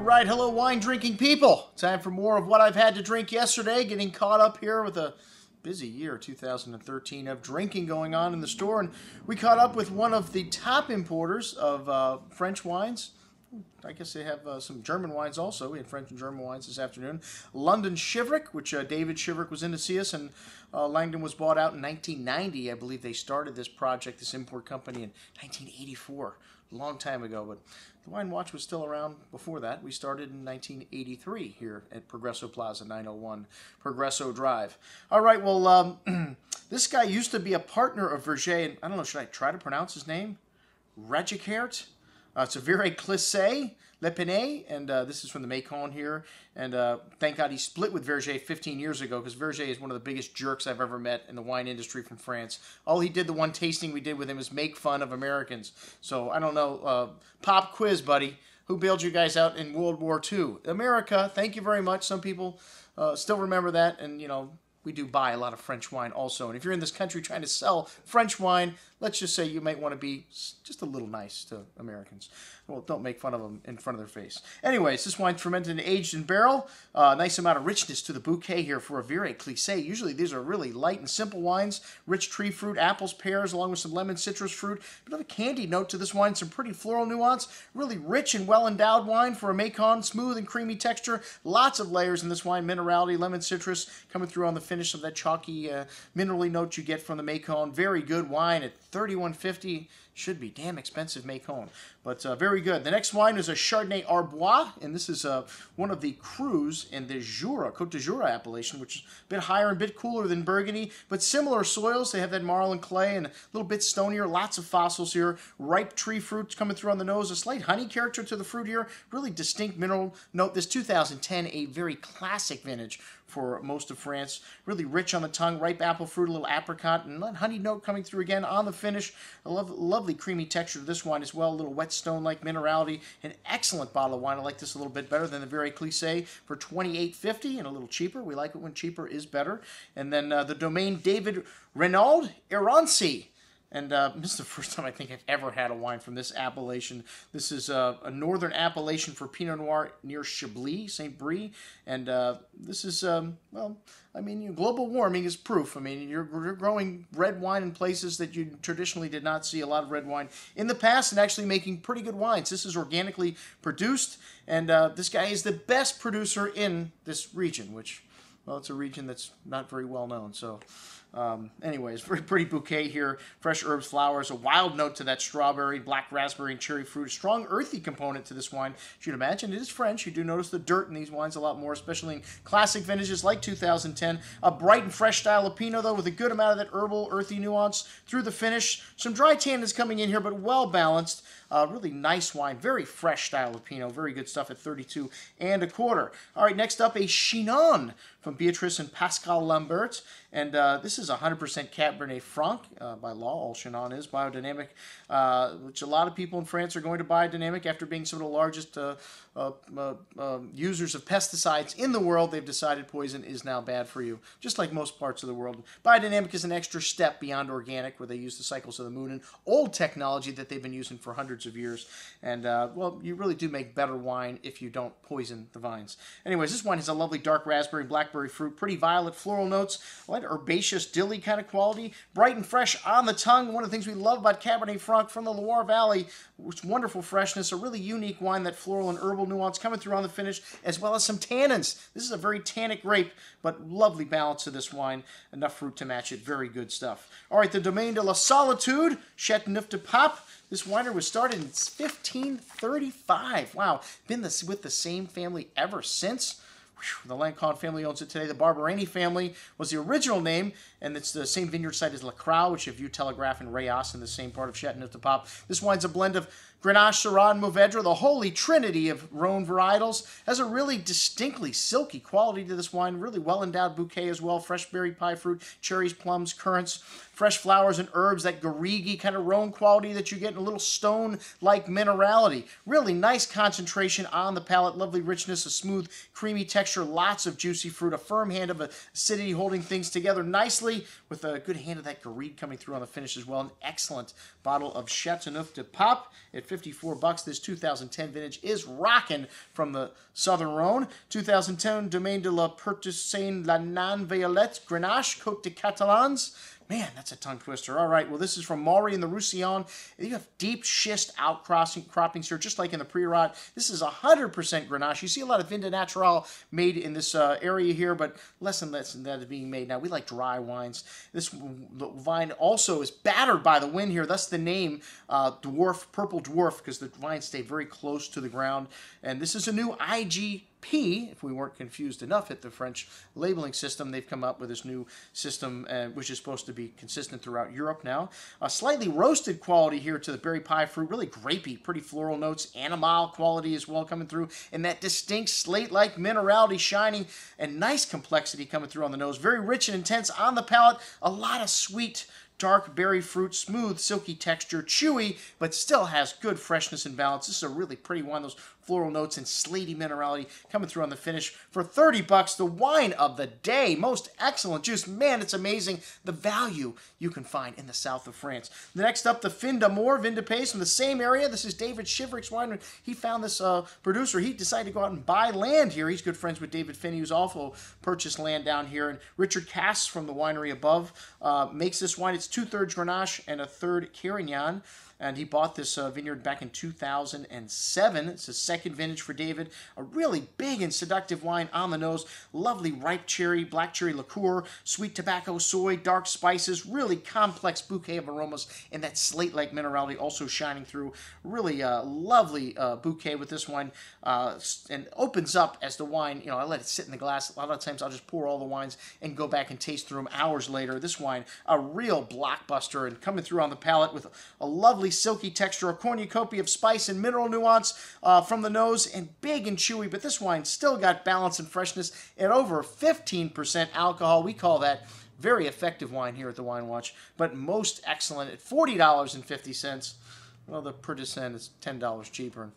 All right, hello wine drinking people. Time for more of what I've had to drink yesterday. Getting caught up here with a busy year, 2013, of drinking going on in the store. And we caught up with one of the top importers of French wines. I guess they have some German wines also. We had French and German wines this afternoon. London Shiverick, which David Shiverick was in to see us, and Landon was bought out in 1990. I believe they started this project, this import company, in 1984. A long time ago, but the Wine Watch was still around before that. We started in 1983 here at Progresso Plaza, 901 Progresso Drive. All right, well, this guy used to be a partner of Vire, and I don't know, should I try to pronounce his name? Rijckaert? It's a Vire Clesse, Le Pinet, and this is from the Macon here. And thank God he split with Vire 15 years ago, because Vire is one of the biggest jerks I've ever met in the wine industry from France. All he did, the one tasting we did with him, is make fun of Americans. So I don't know, pop quiz, buddy. Who bailed you guys out in World War II? America, thank you very much. Some people still remember that, and, you know, we do buy a lot of French wine also. And if you're in this country trying to sell French wine, let's just say you might want to be just a little nice to Americans. Well, don't make fun of them in front of their face. Anyways, this wine's fermented and aged in barrel. Nice amount of richness to the bouquet here for a Vire Clesse. Usually these are really light and simple wines. Rich tree fruit, apples, pears, along with some lemon citrus fruit. Bit of a candy note to this wine, some pretty floral nuance. Really rich and well-endowed wine for a Macon. Smooth and creamy texture. Lots of layers in this wine. Minerality, lemon citrus coming through on the finish of that chalky, minerally note you get from the Macon. Very good wine at $31.50. Should be damn expensive Macon, but very good. The next wine is a Chardonnay Arbois, and this is one of the crus in the Jura, Côte d'Azur appellation, which is a bit higher and a bit cooler than Burgundy, but similar soils. They have that marl and clay and a little bit stonier, lots of fossils here, ripe tree fruits coming through on the nose, a slight honey character to the fruit here, really distinct mineral note. This 2010, a very classic vintage for most of France. Really rich on the tongue, ripe apple fruit, a little apricot, and that honey note coming through again on the finish. A lovely creamy texture to this wine as well, a little whetstone-like minerality. An excellent bottle of wine. I like this a little bit better than the Vire Clesse for $28.50 and a little cheaper. We like it when cheaper is better. And then the Domaine David Renaud Irancy. And this is the first time I think I've ever had a wine from this appellation. This is a northern appellation for Pinot Noir near Chablis, St. Brie. And this is, well, I mean, global warming is proof. I mean, you're growing red wine in places that you traditionally did not see a lot of red wine in the past, and actually making pretty good wines. This is organically produced, and this guy is the best producer in this region, which, well, it's a region that's not very well known, so... anyways, very pretty bouquet here. Fresh herbs, flowers, a wild note to that strawberry, black raspberry, and cherry fruit. A strong earthy component to this wine. As you'd imagine, it is French. You do notice the dirt in these wines a lot more, especially in classic vintages like 2010. A bright and fresh style of Pinot, though, with a good amount of that herbal, earthy nuance through the finish. Some dry tannins coming in here, but well balanced. Really nice wine. Very fresh style of Pinot. Very good stuff at 32 1/4. All right, next up, a Chinon from Beatrice and Pascual Lambert. And this is 100% Cabernet Franc. By law, all Chinon is biodynamic, which a lot of people in France are going to biodynamic after being some of the largest users of pesticides in the world. They've decided poison is now bad for you, just like most parts of the world. Biodynamic is an extra step beyond organic, where they use the cycles of the moon and old technology that they've been using for hundreds of years. And, well, you really do make better wine if you don't poison the vines. Anyways, this wine has a lovely dark raspberry, blackberry fruit, pretty violet floral notes, light herbaceous, dilly kind of quality, bright and fresh on the tongue. One of the things we love about Cabernet Franc from the Loire Valley, which wonderful freshness, a really unique wine, that floral and herbal nuance coming through on the finish, as well as some tannins. This is a very tannic grape, but lovely balance to this wine. Enough fruit to match it. Very good stuff. All right, the Domaine de la Solitude, Chateauneuf de Pape. This winery was started in 1535. Wow, been with the same family ever since. The Landon family owns it today. The Barberini family was the original name, and it's the same vineyard site as La Croix, which you view Telegraph and Rayas in the same part of Chateauneuf de Pape. This wine's a blend of Grenache, Syrah, and Mourvedre, the holy trinity of Rhone varietals. Has a really distinctly silky quality to this wine. Really well-endowed bouquet as well. Fresh berry pie fruit, cherries, plums, currants, fresh flowers and herbs, that garrigue kind of Rhone quality that you get in a little stone-like minerality. Really nice concentration on the palate. Lovely richness, a smooth, creamy texture, lots of juicy fruit, a firm hand of acidity holding things together nicely with a good hand of that garrigue coming through on the finish as well. An excellent bottle of Chateauneuf de Pape at 54 bucks. This 2010 vintage is rocking from the Southern Rhone. 2010 Domaine de la Pertusaine La Nan Violette Grenache Côte de Catalans. Man, that's a tongue twister. All right, well, this is from Maury in the Roussillon. You have deep schist outcroppings here, just like in the Priorat. This is 100% Grenache. You see a lot of Vin de Natural made in this area here, but less and less than that is being made now. We like dry wines. This vine also is battered by the wind here. That's the name, Purple Dwarf, because the vines stay very close to the ground. And this is a new IGP. If we weren't confused enough at the French labeling system, they've come up with this new system, which is supposed to be consistent throughout Europe now. A slightly roasted quality here to the berry pie fruit, really grapey, pretty floral notes, animal quality as well coming through, and that distinct slate-like minerality shining, and nice complexity coming through on the nose. Very rich and intense on the palate, a lot of sweet, dark berry fruit, smooth, silky texture, chewy, but still has good freshness and balance. This is a really pretty wine. Those floral notes and slaty minerality coming through on the finish. For 30 bucks, the wine of the day. Most excellent juice. Man, it's amazing the value you can find in the south of France. Next up, the Fin d'Amour, Vin de Pays from the same area. This is David Shiverick's wine. When he found this producer, he decided to go out and buy land here. He's good friends with David Finney, who's also purchased land down here. And Rijckaert from the winery above makes this wine. It's 2/3 Grenache and 1/3 Carignan. And he bought this vineyard back in 2007. It's a second vintage for David. A really big and seductive wine on the nose. Lovely ripe cherry, black cherry liqueur, sweet tobacco, soy, dark spices. Really complex bouquet of aromas. And that slate-like minerality also shining through. Really lovely bouquet with this wine. And opens up as the wine, I let it sit in the glass. A lot of times I'll just pour all the wines and go back and taste through them hours later. This wine, a real blockbuster and coming through on the palate with a lovely silky texture, a cornucopia of spice and mineral nuance from the nose, and big and chewy, but this wine still got balance and freshness at over 15% alcohol. We call that very effective wine here at the Wine Watch, but most excellent at $40.50. Well, the Pertusaine is $10 cheaper.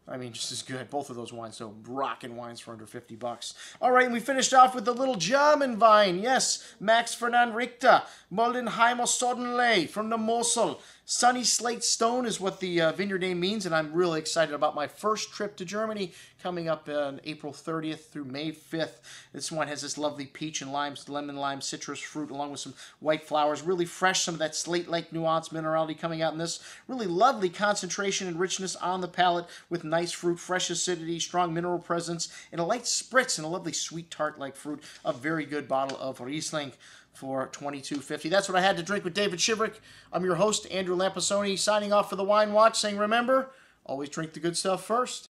I mean, just as good. Both of those wines, so rockin' wines for under 50 bucks. All right, and we finished off with the little German vine. Yes, Max Ferdinand Richter, Mulheimer Sonnenlay from the Mosel. Sunny Slate Stone is what the vineyard name means, and I'm really excited about my first trip to Germany coming up on April 30th through May 5th. This one has this lovely peach and lemon lime citrus fruit along with some white flowers. Really fresh, some of that slate-like nuance minerality coming out in this. Really lovely concentration and richness on the palate with nice fruit, fresh acidity, strong mineral presence, and a light spritz and a lovely sweet tart-like fruit. A very good bottle of Riesling for $22.50. That's what I had to drink with David Shiverick. I'm your host, Andrew Lampasoni, signing off for the Wine Watch, saying remember, always drink the good stuff first.